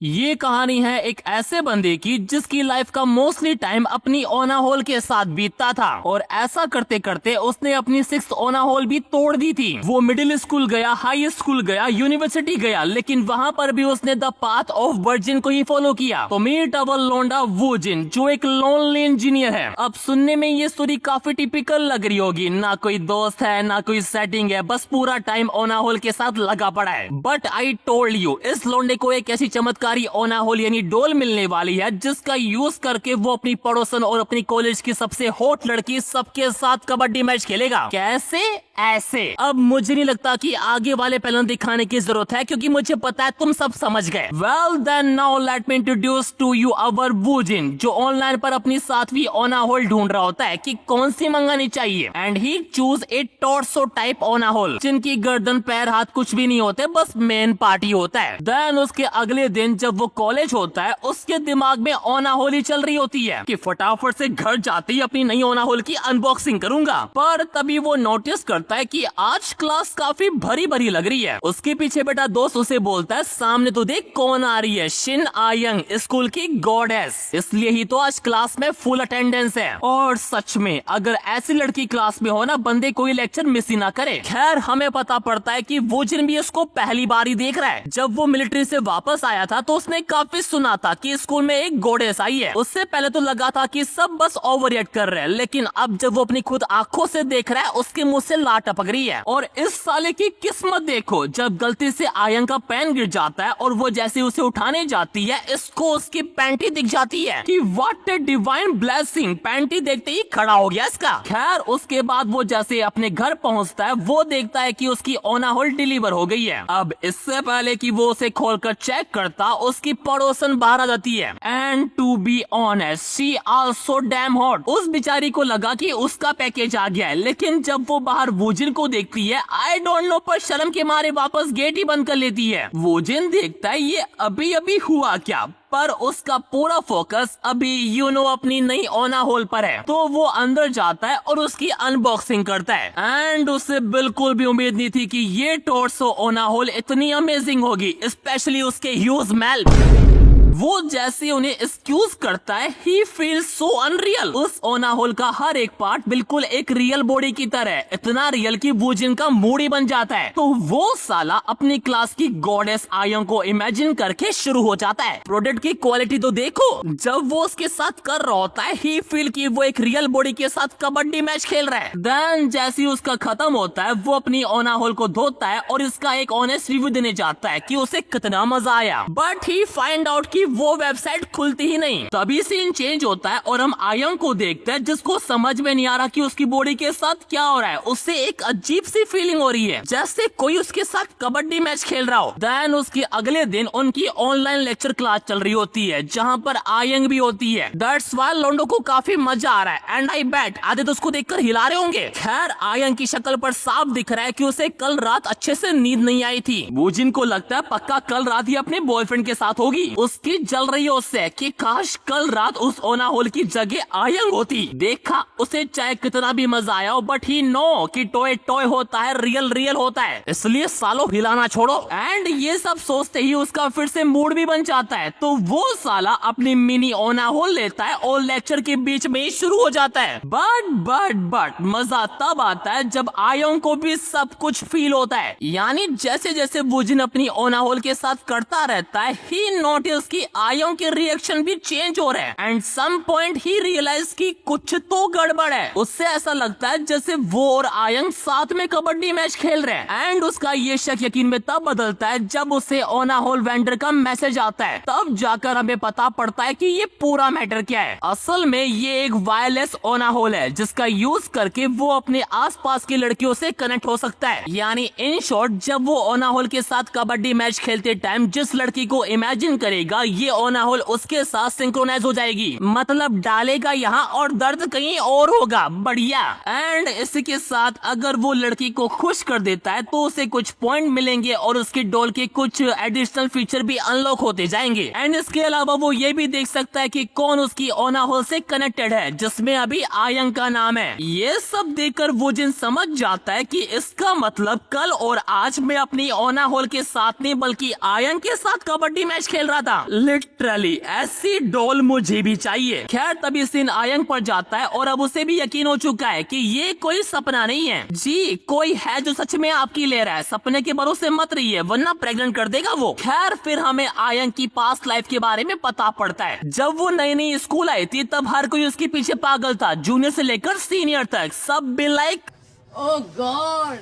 ये कहानी है एक ऐसे बंदे की जिसकी लाइफ का मोस्टली टाइम अपनी ओना होल के साथ बीतता था और ऐसा करते करते उसने अपनी 6th ओना होल भी तोड़ दी थी। वो मिडिल स्कूल गया, हाई स्कूल गया, यूनिवर्सिटी गया, लेकिन वहाँ पर भी उसने द पाथ ऑफ वर्जिन को ही फॉलो किया। तो मीट अवर लोंडा वुजिन, जो एक लोनली इंजीनियर है। अब सुनने में ये स्टोरी काफी टिपिकल लग रही होगी, ना कोई दोस्त है ना कोई सेटिंग है, बस पूरा टाइम ओना होल के साथ लगा पड़ा है। बट आई टोल्ड यू, इस लोंडे को एक ऐसी चमत्कारी ओना होल यानी डोल मिलने वाली है जिसका यूज करके वो अपनी पड़ोसन और अपनी कॉलेज की सबसे हॉट लड़की सबके साथ कबड्डी मैच खेलेगा। कैसे? ऐसे। अब मुझे नहीं लगता कि आगे वाले पहलू दिखाने की जरूरत है क्योंकि मुझे पता है तुम सब समझ गए। Well then now let me introduce to you our वुजिन, जो ऑनलाइन पर अपनी 7वीं ओना होल ढूंढ रहा होता है कि कौन सी मंगानी चाहिए। And he choose a torso type ओना होल, जिनकी गर्दन पैर हाथ कुछ भी नहीं होते, बस मेन पार्टी होता है। देन उसके अगले दिन जब वो कॉलेज होता है, उसके दिमाग में ओना होल ही चल रही होती है कि फटाफट से घर जाते ही अपनी नई ओना होल की अनबॉक्सिंग करूंगा। पर तभी वो नोटिस करता है कि आज क्लास काफी भरी भरी लग रही है। उसके पीछे बेटा दोस्त उसे बोलता है, सामने तो देख कौन आ रही है, शिन आयंग, स्कूल की गॉडेस, इसलिए ही तो आज क्लास में फुल अटेंडेंस है। और सच में अगर ऐसी लड़की क्लास में हो ना, बंदे कोई लेक्चर मिस ही ना करे। खैर हमें पता पड़ता है कि वुजिन भी इसको पहली बार ही देख रहा है। जब वो मिलिट्री से वापस आया था तो उसने काफी सुना था कि स्कूल में एक गॉडेस आई है। उससे पहले तो लगा था कि सब बस ओवर रिएक्ट कर रहे हैं, लेकिन अब जब वो अपनी खुद आंखों से देख रहा है, उसके मुंह से लार टपक रही है। और इस साले की किस्मत देखो, जब गलती से आयंग का पेन गिर जाता है और वो जैसे उसे उठाने जाती है, इसको उसकी पैंटी दिख जाती है कि what a divine blessing. Panty देखते ही खड़ा हो गया इसका। खैर उसके बाद वो जैसे अपने घर पहुंचता है, वो देखता है कि उसकी ओना होल डिलीवर हो गई है। अब इससे पहले कि वो उसे खोलकर चेक करता, उसकी पड़ोसन बाहर आ जाती है। And to be honest, she also damn hot. उस बेचारी को लगा कि उसका पैकेज आ गया है, लेकिन जब वो बाहर वुजिन को देखती है, आई डोंट नो, पर शर्म के मारे वापस गेट ही बंद कर लेती है। वुजिन देखता है ये अभी अभी हुआ क्या, पर उसका पूरा फोकस अभी अपनी नई ओना होल पर है। तो वो अंदर जाता है और उसकी अनबॉक्सिंग करता है। एंड उसे बिल्कुल भी उम्मीद नहीं थी कि ये टॉर्सो ओना होल इतनी अमेजिंग होगी, स्पेशली उसके ह्यूज स्मेल। वो जैसे उन्हें एक्सक्यूज करता है, ही फील सो अनरियल। उस ओना होल का हर एक पार्ट बिल्कुल एक रियल बॉडी की तरह, इतना रियल कि वुजिन का मूड ही बन जाता है। तो वो साला अपनी क्लास की गॉडेस आयंग को इमेजिन करके शुरू हो जाता है। प्रोडक्ट की क्वालिटी तो देखो। जब वो उसके साथ कर रहा होता है, ही फील कि वो एक रियल बॉडी के साथ कबड्डी मैच खेल रहा है। देन जैसे ही उसका खत्म होता है, वो अपनी ओना होल को धोता है और इसका एक ऑनेस्ट रिव्यू देने जाता है कि उसे कितना मजा आया। बट ही फाइंड आउट कि वो वेबसाइट खुलती ही नहीं। तभी सीन चेंज होता है और हम आयंग को देखते हैं, जिसको समझ में नहीं आ रहा कि उसकी बॉडी के साथ क्या हो रहा है। उससे एक अजीब सी फीलिंग हो रही है, जैसे कोई उसके साथ कबड्डी मैच खेल रहा हो। देन उसके अगले दिन उनकी ऑनलाइन लेक्चर क्लास चल रही होती है, जहाँ पर आयंग भी होती है। दैट्स व्हाई लोंडो को काफी मजा आ रहा है। एंड आई बेट आधे तो उसको देखकर हिला रहे होंगे। खैर आयंग की शक्ल पर साफ दिख रहा है कि उसे कल रात अच्छे से नींद नहीं आई थी। वुजिन को लगता है पक्का कल रात ही अपने बॉयफ्रेंड के साथ होगी। उसकी जल रही है उससे कि काश कल रात उस ओना होल की जगह आयंग होती। देखा उसे चाहे कितना भी मजा आया हो, बट ही नो कि टॉय टॉय होता है, रियल रियल होता है, इसलिए सालों हिलाना छोड़ो। एंड ये सब सोचते ही उसका फिर से मूड भी बन जाता है। तो वो साला अपनी मिनी ओना होल लेता है और लेक्चर के बीच में ही शुरू हो जाता है। बट मजा तब आता है जब आयंग को भी सब कुछ फील होता है। यानी जैसे जैसे वुजिन अपनी ओना होल के साथ करता रहता है, ही नोटिस कि आयंग के रिएक्शन भी चेंज हो रहे हैं। एंड सम पॉइंट ही रियलाइज कि कुछ तो गड़बड़ है। उससे ऐसा लगता है जैसे वो और आयंग साथ में कबड्डी मैच खेल रहे हैं। एंड उसका ये शक यकीन में तब बदलता है जब उसे ओना होल वेंडर का मैसेज आता है। तब जाकर हमें पता पड़ता है कि ये पूरा मैटर क्या है। असल में ये एक वायरलेस ओना होल है, जिसका यूज करके वो अपने आसपास की लड़कियों से कनेक्ट हो सकता है। यानी इन शॉर्ट, जब वो ओना होल के साथ कबड्डी मैच खेलते टाइम जिस लड़की को इमेजिन करेगा, ये ओना होल उसके साथ सिंक्रोनाइज हो जाएगी, मतलब डालेगा यहाँ और दर्द कहीं और होगा। बढ़िया। एंड इसी के साथ अगर वो लड़की को खुश कर देता है तो उसे कुछ पॉइंट मिलेंगे और उसकी डॉल के कुछ एडिशनल फीचर भी अनलॉक होते जाएंगे। एंड इसके अलावा वो ये भी देख सकता है कि कौन उसकी ओना होल से कनेक्टेड है, जिसमें अभी आयंग का नाम है। ये सब देखकर वुजिन समझ जाता है कि इसका मतलब कल और आज मैं अपनी ओना होल के साथ नहीं बल्कि आयंग के साथ कबड्डी मैच खेल रहा था। लिटरली ऐसी डॉल मुझे भी चाहिए। खैर तभी सीन आयंग पर जाता है और अब उसे भी यकीन हो चुका है कि ये कोई सपना नहीं है। जी कोई है जो सच में आपकी ले रहा है, सपने के भरोसे मत रहिए वरना प्रेग्नेंट कर देगा वो। खैर फिर हमें आयंग की पास्ट लाइफ के बारे में पता पड़ता है। जब वो नई नई स्कूल आई थी तब हर कोई उसके पीछे पागल था, जूनियर से लेकर सीनियर तक। सब भी लाइक ओह गॉड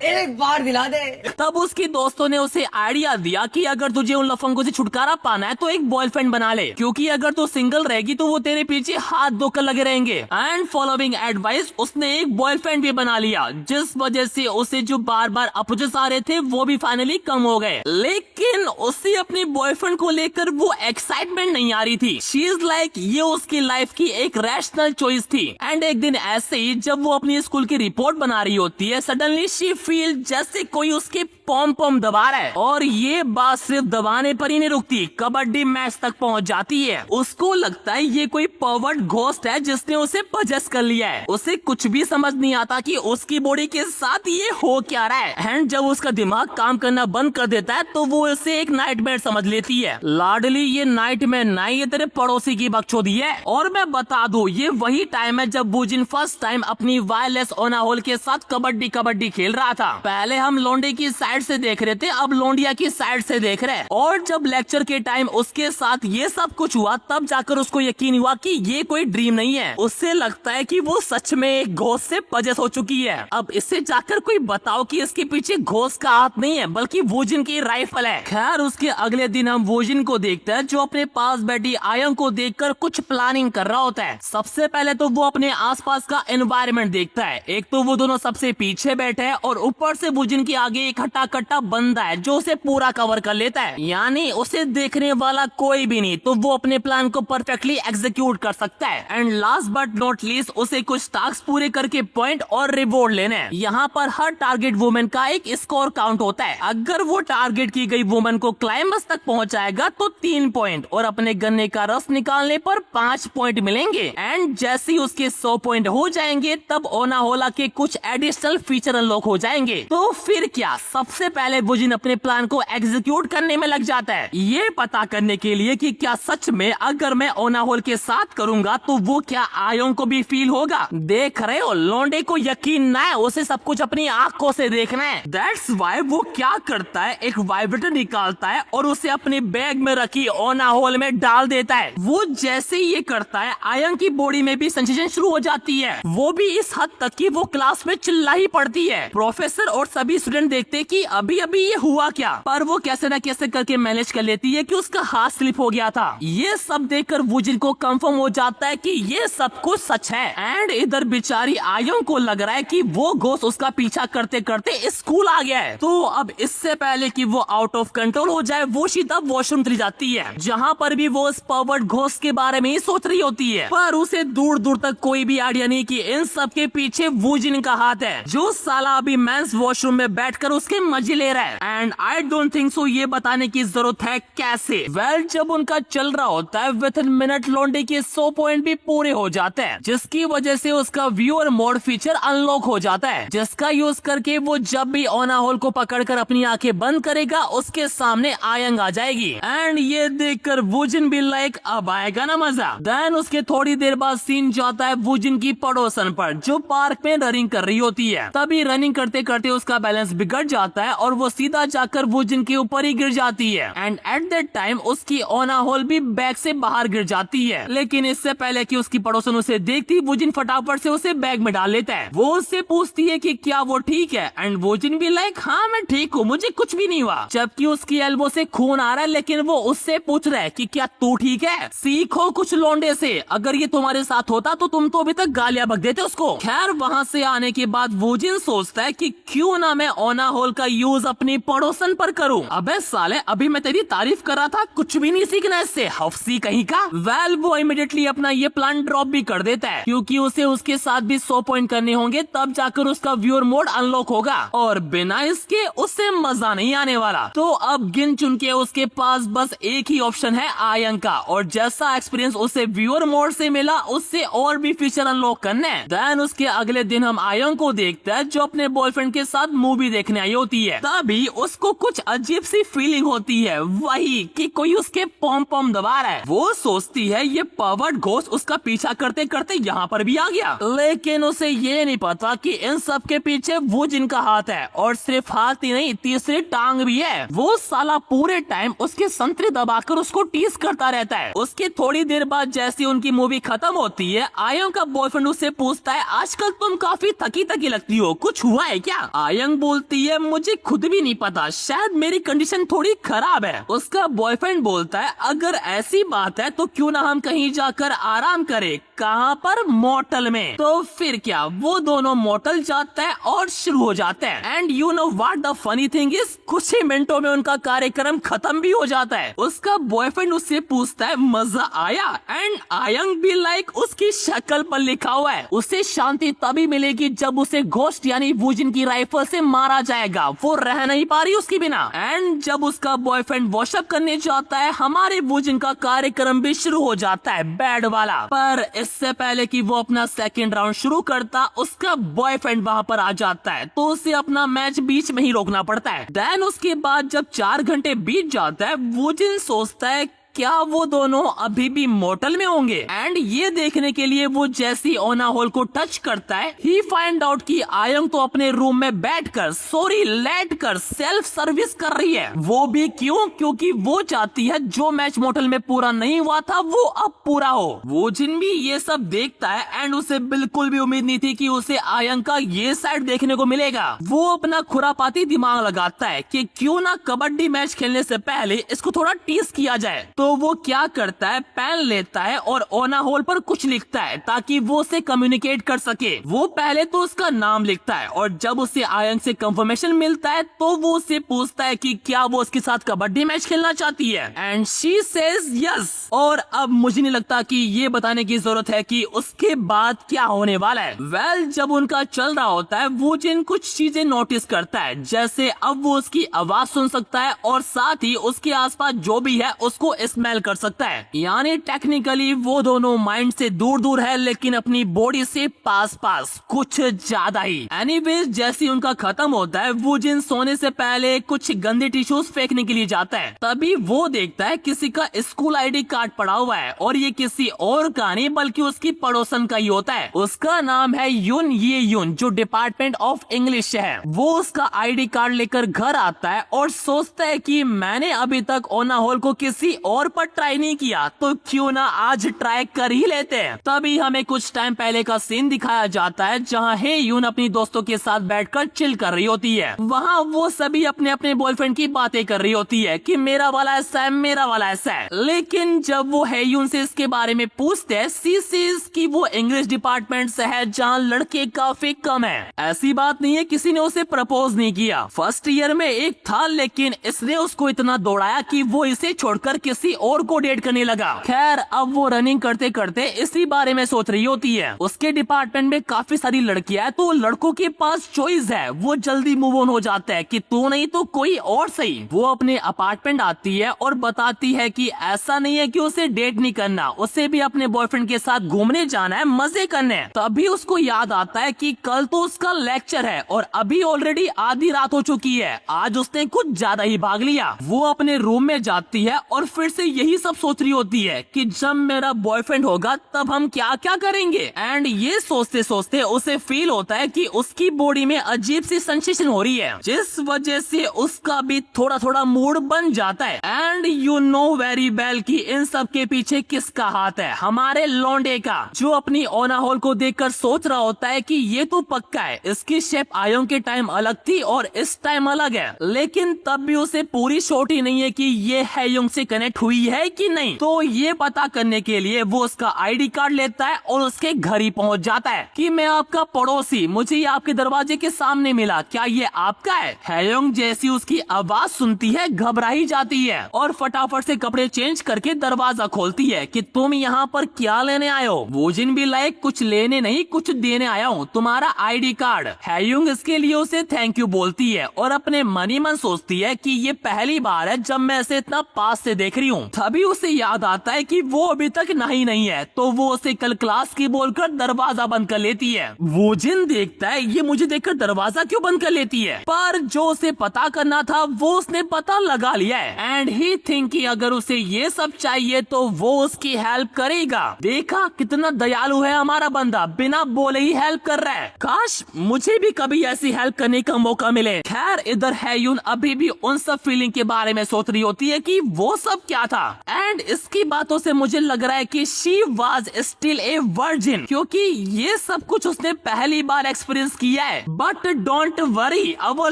एक बार दिला दे। तब उसके दोस्तों ने उसे आइडिया दिया कि अगर तुझे उन लफंगों से छुटकारा पाना है तो एक बॉयफ्रेंड बना ले, क्योंकि अगर तू सिंगल रहेगी तो वो तेरे पीछे हाथ धोकर लगे रहेंगे। एंड फॉलोइंग एडवाइस उसने एक बॉयफ्रेंड भी बना लिया, जिस वजह से उसे जो बार बार अपोजिट आ रहे थे वो भी फाइनली कम हो गए। लेकिन उसे अपने बॉयफ्रेंड को लेकर वो एक्साइटमेंट नहीं आ रही थी। शी इज लाइक ये उसकी लाइफ की एक रैशनल चॉइस थी। एंड एक दिन ऐसे ही जब वो अपनी स्कूल की रिपोर्ट बना रही होती है, सडनली शी फील जैसे कोई उसके पॉम पॉम दबा रहा है। और ये बात सिर्फ दबाने पर ही नहीं रुकती, कबड्डी मैच तक पहुंच जाती है। उसको लगता है ये कोई पर्वर्ट घोस्ट है जिसने उसे पजेस कर लिया है। उसे कुछ भी समझ नहीं आता कि उसकी बॉडी के साथ ये हो क्या रहा है। एंड जब उसका दिमाग काम करना बंद कर देता है तो वो इसे एक नाइटमेयर समझ लेती है। लाडली ये नाइटमेयर नहीं, ये तेरे पड़ोसी की बकचोदी है। और मैं बता दूं ये वही टाइम है जब वुजिन फर्स्ट टाइम अपनी वायरलेस ओना होल के साथ कबड्डी खेल रहा था। पहले हम लोंडे की साइड से देख रहे थे, अब लोंडिया की साइड से देख रहे हैं। और जब लेक्चर के टाइम उसके साथ ये सब कुछ हुआ तब जाकर उसको यकीन हुआ कि ये कोई ड्रीम नहीं है। उससे लगता है कि वो सच में एक घोस्ट से पजेस हो चुकी है। अब इससे जाकर कोई बताओ कि इसके पीछे घोस्ट का हाथ नहीं है बल्कि वुजिन की राइफल है। खैर उसके अगले दिन हम वुजिन को देखते हैं जो अपने पास बैठी आयंग को देखकर कुछ प्लानिंग कर रहा होता है। सबसे पहले तो वो अपने आसपास का एनवायरनमेंट देखता है। एक तो वो दोनों सबसे पीछे बैठे हैं और ऊपर से वुजिन के आगे एक हट्टा कट्टा बंदा है जो उसे पूरा कवर कर लेता है, यानी उसे देखने वाला कोई भी नहीं, तो वो अपने प्लान को परफेक्टली एग्जीक्यूट कर सकता है। And last but not least उसे कुछ टास्क पूरे करके पॉइंट और रिवॉर्ड लेने हैं। यहाँ पर हर टारगेट वुमेन का एक स्कोर काउंट होता है। अगर वो टारगेट की गई वुमेन को क्लाइमेक्स तक पहुँचाएगा तो 3 पॉइंट और अपने गन्ने का रस निकालने पर 5 पॉइंट मिलेंगे। एंड जैसे ही उसके 100 पॉइंट हो जाएंगे तब ओना होला के कुछ एडिशनल फीचर अनलॉक हो जाएंगे। तो फिर क्या, सबसे पहले वुजिन अपने प्लान को एग्जीक्यूट करने में लग जाता है, ये पता करने के लिए कि क्या सच में अगर मैं ओना होल के साथ करूंगा तो वो क्या आयोंग को भी फील होगा। देख रहे हो लोंडे को यकीन ना है, उसे सब कुछ अपनी आंखों से देखना है। दैट्स वाई वो क्या करता है, एक वाइब्रेटर निकालता है और उसे अपने बैग में रखी ओना होल में डाल देता है। वो जैसे ही ये करता है आयंग की बॉडी में भी सेंसेशन शुरू हो जाती है, वो भी इस हद तक कि वो क्लास में चिल्ला ही पड़ती है। प्रोफेसर और सभी स्टूडेंट देखते कि अभी अभी ये हुआ क्या, पर वो कैसे न कैसे करके मैनेज कर लेती है कि उसका हाथ स्लिप हो गया था। ये सब देखकर वुजिन को कंफर्म हो जाता है कि ये सब कुछ सच है। एंड इधर बेचारी आयोंग को लग रहा है कि वो घोस्ट उसका पीछा करते करते स्कूल आ गया है। तो अब इससे पहले कि वो आउट ऑफ कंट्रोल हो जाए वो सीधा वॉशरूम चली जाती है, जहाँ पर भी वो उस पर्वर्ट घोस्ट के बारे में ही सोच रही होती है। पर उसे दूर दूर तक कोई भी आइडिया नहीं कि इन सब के पीछे वुजिन का हाथ है, जो साला अभी मेंस वॉशरूम में बैठकर उसके मजे ले रहा है। And I don't think so ये बताने की जरूरत है कैसे। वेल जब उनका चल रहा होता है विद इन मिनट लोंडे के 100 पॉइंट भी पूरे हो जाते हैं, जिसकी वजह से उसका व्यूअर मोड फीचर अनलॉक हो जाता है, जिसका यूज करके वो जब भी ओना होल को पकड़कर अपनी आंखें बंद करेगा उसके सामने आयंग आ जाएगी। एंड ये देखकर वुजिन भी लाइक अब आएगा ना मजा। देन उसके थोड़ी देर बाद सीन जाता है वुजिन की पड़ोसन पर जो पार्क में रनिंग कर रही होती है। तभी रनिंग करते करते उसका बैलेंस बिगड़ जाता है और वो सीधा जाकर वुजिन के ऊपर ही गिर जाती है। एंड एट दैट टाइम उसकी ओना होल भी बैग से बाहर गिर जाती है। लेकिन इससे पहले कि उसकी पड़ोसन उसे देखती वुजिन फटाफट से उसे बैग में डाल लेता है। वो उससे पूछती है कि क्या वो ठीक है, एंड वुजिन भी लाइक हाँ मैं ठीक हूँ, मुझे कुछ भी नहीं हुआ। जबकि उसकी एल्बो से खून आ रहा है, लेकिन वो उससे पूछ रहा है कि क्या तू ठीक है। सीखो कुछ लोंडे से, अगर ये तुम्हारे साथ होता तो तुम तो अभी तक गालियां बक देते उसको। खैर वहाँ से आने के बाद वुजिन सोचता है कि क्यों ना मैं ओना होल का यूज अपनी पड़ोसन पर करूं? अबे साले, अभी मैं तेरी तारीफ कर रहा था, कुछ भी नहीं सीखना इससे, हफ्सी कहीं का। वेल वो इमीडिएटली अपना ये प्लान ड्रॉप भी कर देता है, क्योंकि उसे उसके साथ भी 100 पॉइंट करने होंगे, तब जाकर उसका व्यूअर मोड अनलॉक होगा, और बिना इसके उससे मजा नहीं आने वाला। तो अब गिन चुन के उसके पास बस एक ही ऑप्शन है, आयंग का, और जैसा एक्सपीरियंस उसे व्यूअर मोड से मिला, उससे और भी फीचर अनलॉक करने हैं। देन उसके अगले दिन हम आयंग को देखते हैं जो अपने बॉयफ्रेंड के साथ मूवी देखने आई होती है। तभी उसको कुछ अजीब सी फीलिंग होती है, वही कि कोई उसके पॉम पॉम दबा रहा है। वो सोचती है ये पर्वर्ट घोस्ट उसका पीछा करते करते यहाँ पर भी आ गया, लेकिन उसे ये नहीं पता कि इन सब के पीछे वो जिनका हाथ है, और सिर्फ हाथ ही नहीं, तीसरी टांग भी है। वो साला पूरे टाइम उसके संतरे दबाकर उसको टीज करता रहता है। उसके थोड़ी देर बाद जैसी उनकी मूवी खत्म होती है, आयंग का बॉयफ्रेंड उससे पूछता है आजकल तुम काफी थकी थकी लगती हो, कुछ हुआ है क्या? आयंग बोलती है मुझे खुद भी नहीं पता, शायद मेरी कंडीशन थोड़ी खराब है। उसका बॉयफ्रेंड बोलता है अगर ऐसी बात है तो क्यों ना हम कहीं जाकर आराम करें। कहाँ पर? मोटल में। तो फिर क्या, वो दोनों मोटल जाते हैं और शुरू हो जाते हैं। And you know what the funny thing is, कुछ ही मिनटों में उनका कार्यक्रम खत्म भी हो जाता है। उसका बॉयफ्रेंड उससे पूछता है मजा आया? एंड आयंग भी लाइक उसकी शक्ल पर लिखा हुआ है उसे शांति तभी मिलेगी जब उसे घोस्ट यानी वुजिन की राइफल से मारा जाएगा, वो रह नहीं पा रही उसके बिना। एंड जब उसका बॉयफ्रेंड वॉशअप करने जाता है, हमारे वुजिन का कार्यक्रम भी शुरू हो जाता है, बैड वाला। पर इससे पहले कि वो अपना सेकंड राउंड शुरू करता, उसका बॉयफ्रेंड वहाँ पर आ जाता है, तो उसे अपना मैच बीच में ही रोकना पड़ता है। देन उसके बाद जब 4 घंटे बीत जाता है, वुजिन सोचता है क्या वो दोनों अभी भी मोटल में होंगे। एंड ये देखने के लिए वो जैसी ओना होल को टच करता है, ही फाइंड आउट कि आयंग तो अपने रूम में बैठकर लेटकर सेल्फ सर्विस कर रही है। वो भी क्यों? क्योंकि वो चाहती है जो मैच मोटल में पूरा नहीं हुआ था वो अब पूरा हो। वो जिन भी ये सब देखता है एंड उसे बिल्कुल भी उम्मीद नहीं थी कि उसे आयंग का ये साइड देखने को मिलेगा। वो अपना खुरापाती दिमाग लगाता है कि क्यों ना कबड्डी मैच खेलने से पहले इसको थोड़ा टीज किया जाए। तो वो क्या करता है, पेन लेता है और ओना होल पर कुछ लिखता है ताकि वो उसे कम्युनिकेट कर सके। वो पहले तो उसका नाम लिखता है, और जब उसे आयंग से कंफर्मेशन मिलता है तो वो उससे पूछता है कि क्या वो उसके साथ कबड्डी मैच खेलना चाहती है। And she says yes. और अब मुझे नहीं लगता कि ये बताने की जरूरत है कि उसके बाद क्या होने वाला है। वेल जब उनका चल रहा होता है, वो जिन कुछ चीजें नोटिस करता है, जैसे अब वो उसकी आवाज सुन सकता है और साथ ही उसके आसपास जो भी है उसको स्मेल कर सकता है। यानी टेक्निकली वो दोनों माइंड से दूर दूर है, लेकिन अपनी बॉडी से पास पास कुछ ज्यादा ही। एनीवेज जैसे उनका खत्म होता है, वो जिन सोने से पहले कुछ गंदे टिश्यूज फेंकने के लिए जाता है। तभी वो देखता है किसी का स्कूल आईडी कार्ड पड़ा हुआ है, और ये किसी और का नहीं बल्कि उसकी पड़ोसन का ही होता है। उसका नाम है यून ये यून, जो डिपार्टमेंट ऑफ इंग्लिश है। वो उसका आईडी कार्ड लेकर घर आता है और सोचता है कि मैंने अभी तक ओना होल को किसी और पर ट्राई नहीं किया, तो क्यों ना आज ट्राई कर ही लेते हैं। तभी हमें कुछ टाइम पहले का सीन दिखाया जाता है जहाँ हे यून अपनी दोस्तों के साथ बैठकर चिल कर रही होती है। वहाँ वो सभी अपने अपने बॉयफ्रेंड की बातें कर रही होती है कि मेरा वाला ऐसा है, मेरा वाला ऐसा है। लेकिन जब वो हे यून से इसके बारे में पूछते हैं, सी सेज कि वो इंग्लिश डिपार्टमेंट से है जहाँ लड़के काफी कम है। ऐसी बात नहीं है, किसी ने उसे प्रपोज नहीं किया। फर्स्ट ईयर में एक था, लेकिन इसने उसको इतना दौड़ाया कि वो इसे छोड़कर किसी और को डेट करने लगा। खैर अब वो रनिंग करते करते इसी बारे में सोच रही होती है। उसके डिपार्टमेंट में काफी सारी लड़कियां हैं, तो लड़कों के पास चॉइस है। वो जल्दी मूव ऑन हो जाता है कि तू नहीं तो कोई और सही। वो अपने अपार्टमेंट आती है और बताती है कि ऐसा नहीं है कि उसे डेट नहीं करना, उसे भी अपने बॉयफ्रेंड के साथ घूमने जाना है, मजे करने हैं। तभी उसको याद आता है कि कल तो उसका लेक्चर है और अभी ऑलरेडी आधी रात हो चुकी है, आज उसने कुछ ज्यादा ही भाग लिया। वो अपने रूम में जाती है और फिर से यही सब सोच रही होती है कि जब मेरा बॉयफ्रेंड होगा तब हम क्या क्या करेंगे। एंड ये सोचते सोचते उसे फील होता है कि उसकी बॉडी में अजीब सी सेंसेशन हो रही है, जिस वजह से उसका भी थोड़ा थोड़ा मूड बन जाता है। And you know very well कि इन सब के पीछे किसका हाथ है, हमारे लौंडे का, जो अपनी ओना होल को देखकर सोच रहा होता है कि ये तो पक्का है, इसकी शेप आयों के टाइम अलग थी और इस टाइम अलग है। लेकिन तब भी उसे पूरी श्योरिटी नहीं है कि ये हेयुंग से कनेक्ट हुई हुई है कि नहीं। तो ये पता करने के लिए वो उसका आईडी कार्ड लेता है और उसके घर ही पहुंच जाता है कि मैं आपका पड़ोसी, मुझे ये आपके दरवाजे के सामने मिला, क्या ये आपका है। हैयोंग जैसी उसकी आवाज सुनती है घबरा ही जाती है और फटाफट से कपड़े चेंज करके दरवाजा खोलती है कि तुम यहाँ पर क्या लेने आए हो। वोजिन भी लाइक कुछ लेने नहीं कुछ देने आया हूँ, तुम्हारा आईडी कार्ड। हैयोंग इसके लिए उसे थैंक यू बोलती है और अपने मन ही मन सोचती है कि ये पहली बार है जब मैं इसे इतना पास से देख रही हूँ। तभी उसे याद आता है कि वो अभी तक नहाई नहीं है, तो वो उसे कल क्लास की बोलकर दरवाजा बंद कर लेती है। वोजिन देखता है ये मुझे देखकर दरवाजा क्यों बंद कर लेती है, पर जो उसे पता करना था वो उसने पता लगा लिया है एंड ही थिंक कि अगर उसे ये सब चाहिए तो वो उसकी हेल्प करेगा। देखा कितना दयालु है हमारा बंदा, बिना बोले ही हेल्प कर रहा है। काश मुझे भी कभी ऐसी हेल्प करने का मौका मिले। खैर इधर हैयून अभी भी उन सब फीलिंग के बारे में सोच रही होती है कि वो सब क्या था एंड इसकी बातों से मुझे लग रहा है कि she was still a virgin, क्योंकि ये सब कुछ उसने पहली बार एक्सपीरियंस किया है। बट डोंट वरी अवर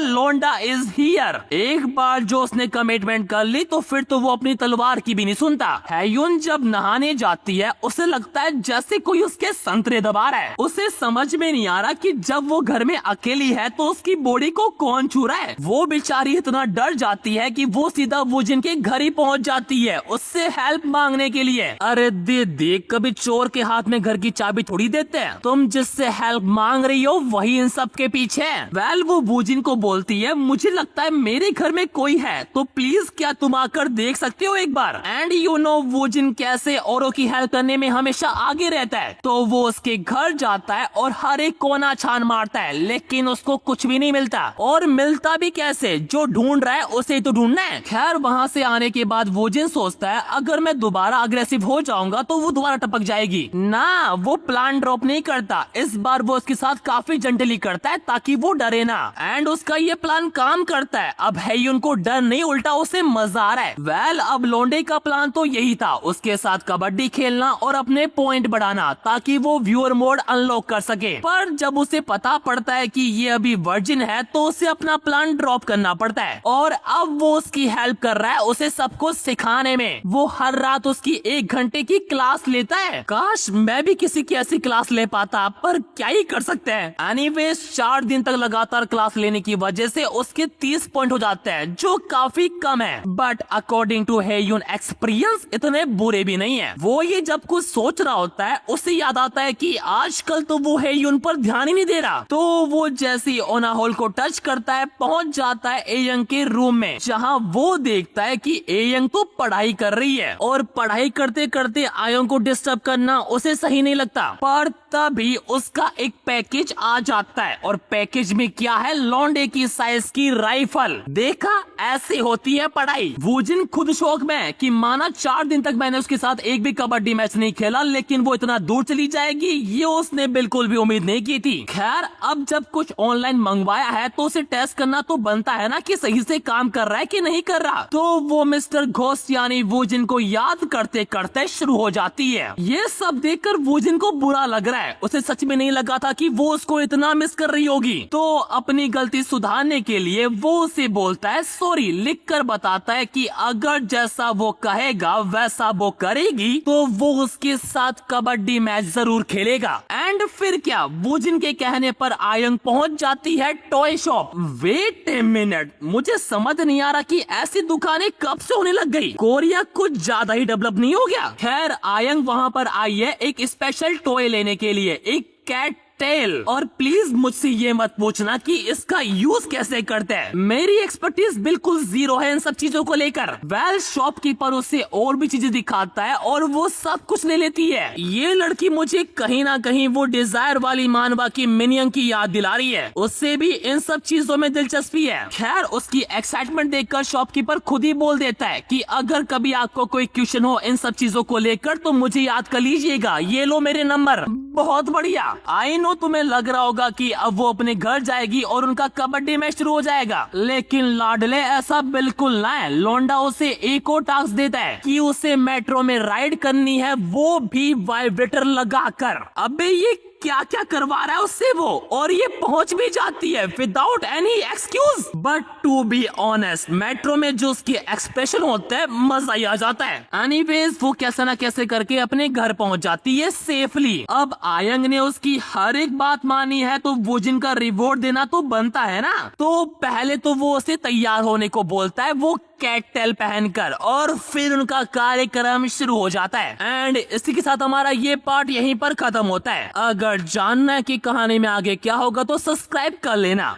लोंडा इज हियर। एक बार जो उसने कमिटमेंट कर ली तो फिर तो वो अपनी तलवार की भी नहीं सुनता। हैयून जब नहाने जाती है उसे लगता है जैसे कोई उसके संतरे दबा रहा है। उसे समझ में नहीं आ रहा कि जब वो घर में अकेली है तो उसकी बॉडी को कौन छू रहा है। वो बेचारी इतना डर जाती है कि वो सीधा वोजिन के घर ही पहुंच जाती है उससे हेल्प मांगने के लिए। अरे दीदी कभी चोर के हाथ में घर की चाबी थोड़ी देते हैं, तुम जिससे हेल्प मांग रही हो वही इन सब के पीछे है। वेल वो वोजिन को बोलती है मुझे लगता है मेरे घर में कोई है, तो प्लीज क्या तुम आकर देख सकते हो एक बार। एंड यू नो वोजिन कैसे औरों की हेल्प करने में हमेशा आगे रहता है। तो वो उसके घर जाता है और हर एक कोना छान मारता है लेकिन उसको कुछ भी नहीं मिलता। और मिलता भी कैसे, जो ढूंढ रहा है उसे तो ढूंढना है। खैर वहाँ से आने के बाद वोजिन सोचता है अगर मैं दोबारा अग्रेसिव हो जाऊंगा तो वो दोबारा टपक जाएगी। ना वो प्लान ड्रॉप नहीं करता, इस बार वो उसके साथ काफी जेंटली करता है ताकि वो डरे ना। एंड उसका ये प्लान काम करता है। अब हैयून को डर नहीं उल्टा उसे मजा आ रहा है। वेल अब लोंडे का प्लान तो यही था, उसके साथ कबड्डी खेलना और अपने पॉइंट बढ़ाना ताकि वो व्यूअर मोड अनलॉक कर सके। पर जब उसे पता पड़ता है कि ये अभी वर्जिन है तो उसे अपना प्लान ड्रॉप करना पड़ता है और अब वो उसकी हेल्प कर रहा है उसे सब कुछ सिखाने में। वो हर रात उसकी 1 घंटे की क्लास लेता है। काश मैं भी किसी की ऐसी क्लास ले पाता, पर क्या ही कर सकते हैं। एनीवेज 4 दिन तक लगातार क्लास लेने की वजह से उसके 30 पॉइंट हो जाते हैं जो काफी कम है। बट अकॉर्डिंग टू हैयून एक्सपीरियंस इतने बुरे भी नहीं है। वो ये जब कुछ सोच रहा होता है उसे याद आता है कि आजकल तो वो हैयून पर ध्यान ही नहीं दे रहा। तो वो जैसे ही ओनाहोल को टच करता है पहुंच जाता है एयंग के रूम में, जहां वो देखता है कि एयंग तो पढ़ाई कर रही है और पढ़ाई करते करते आयोंग को डिस्टर्ब करना उसे सही नहीं लगता। पर तभी उसका एक पैकेज आ जाता है और पैकेज में क्या है, लौंडे की साइज की राइफल। देखा ऐसे होती है पढ़ाई। वोजिन खुद शौक में है कि माना 4 दिन तक मैंने उसके साथ एक भी कबड्डी मैच नहीं खेला लेकिन वो इतना दूर चली जाएगी ये उसने बिल्कुल भी उम्मीद नहीं की थी। खैर अब जब कुछ ऑनलाइन मंगवाया है तो उसे टेस्ट करना तो बनता है ना कि सही से काम कर रहा है कि नहीं कर रहा। तो वो मिस्टर घोस्ट यानी वोजिन को याद करते करते शुरू हो जाती है। ये सब देखकर वोजिन को बुरा लग रहा है, उसे सच में नहीं लगा था कि वो उसको इतना मिस कर रही होगी। तो अपनी गलती सुधारने के लिए वो उसे बोलता है सॉरी, लिख कर बताता है कि अगर जैसा वो कहेगा वैसा वो करेगी तो वो उसके साथ कबड्डी मैच जरूर खेलेगा। एंड फिर क्या, वोजिन के कहने पर आयंग पहुंच जाती है toy shop. Wait a minute, मुझे समझ नहीं आ रहा कि ऐसी दुकानें कब से होने लग गई। कोरिया कुछ ज्यादा ही डेवलप नहीं हो गया। खैर आयंग वहाँ पर आई है एक स्पेशल टॉय लेने के लिए, एक कैट टेल। और प्लीज मुझसे ये मत पूछना कि इसका यूज कैसे करते हैं, मेरी एक्सपर्टीज बिल्कुल जीरो है इन सब चीजों को लेकर। वेल शॉपकीपर उसे और भी चीजें दिखाता है और वो सब कुछ ले लेती है। ये लड़की मुझे कहीं ना कहीं वो डिजायर वाली मानवा की मिनियन की याद दिला रही है, उससे भी इन सब चीजों में दिलचस्पी है। खैर उसकी एक्साइटमेंट देखकर शॉपकीपर खुद ही बोल देता है कि अगर कभी आपको कोई क्वेश्चन हो इन सब चीजों को लेकर तो मुझे याद कर लीजिएगा, ये लो मेरे नंबर। बहुत बढ़िया। आई नो तुम्हें लग रहा होगा कि अब वो अपने घर जाएगी और उनका कबड्डी मैच शुरू हो जाएगा, लेकिन लाडले ऐसा बिल्कुल ना है। लौंडा उसे एक और टास्क देता है कि उसे मेट्रो में राइड करनी है, वो भी वाइब्रेटर लगाकर। अबे ये क्या क्या करवा रहा है उससे वो, और ये पहुंच भी जाती है without any excuse. But to be honest, metro में जो उसके एक्सप्रेशन होते हैं मजा ही आ जाता है। एनीवेज वो कैसे ना कैसे करके अपने घर पहुंच जाती है सेफली। अब आयंग ने उसकी हर एक बात मानी है तो वो जिनका रिवॉर्ड देना तो बनता है ना। तो पहले तो वो उसे तैयार होने को बोलता है, वो कैटटेल पहनकर, और फिर उनका कार्यक्रम शुरू हो जाता है। एंड इसी के साथ हमारा ये पार्ट यहीं पर खत्म होता है। अगर जानना है कि कहानी में आगे क्या होगा तो सब्सक्राइब कर लेना।